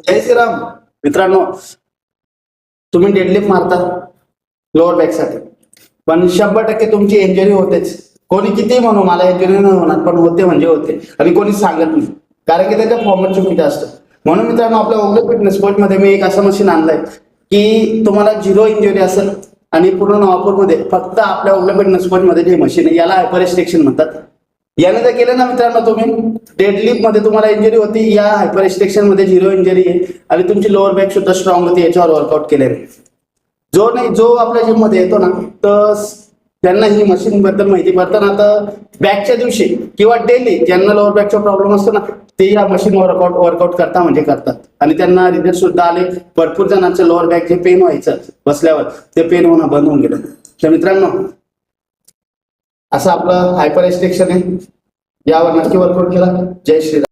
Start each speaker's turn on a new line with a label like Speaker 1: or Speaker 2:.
Speaker 1: जय श्रीराम मित्रांनो, तुम्ही डेडलिफ्ट मारता लोअर बॅक साठी, पण 100% तुमची इंजुरी होतेच. कोणी किती म्हणू मला इंजुरी नाही होणार, पण होते म्हणजे होते, आणि कोणी सांगत नाही, कारण की त्याच्या फॉर्मॅट चुकीचं असतं. म्हणून मित्रांनो, आपल्या ओगले फिटनेस स्पोर्ट मध्ये मी एक असं मशीन आणलंय की तुम्हाला 0 इंजुरी असेल, आणि पूर्ण नवापूरमध्ये फक्त आपल्या ओगले फिटनेस स्पोर्ट मध्ये जे मशीन आहे याला हायपर रिस्ट्रिक्शन म्हणतात. याने जर केलं ना मित्रांनो, तुम्ही डेडलिफ्ट मध्ये तुम्हाला इंजुरी होती, या हायपर रिस्ट्रिक्शन मध्ये 0 इंजुरी आहे, आणि तुमची लोअर बॅक सुद्धा स्ट्रॉंग होती याच्यावर वर्कआउट केल्याने. जो आपल्या जिम मध्ये येतो ना, तर त्यांना ही मशीन बद्दल माहिती पडतं ना, तर बॅकच्या दिवशी किंवा डेली ज्यांना लोअर बॅकचा प्रॉब्लेम असतो ना, ते या मशीन वर्कआउट करता म्हणजे करतात, आणि त्यांना रिझल्ट सुद्धा आले. भरपूर जणांचं लोअर बॅक जे पेन व्हायचं बसल्यावर, ते पेन होणं बंद होऊन गेलं. तर मित्रांनो, असं आपलं हायपर रिस्ट्रिक्शन आहे, यावर नक्की वर्कआउट केला. जय श्रीराम.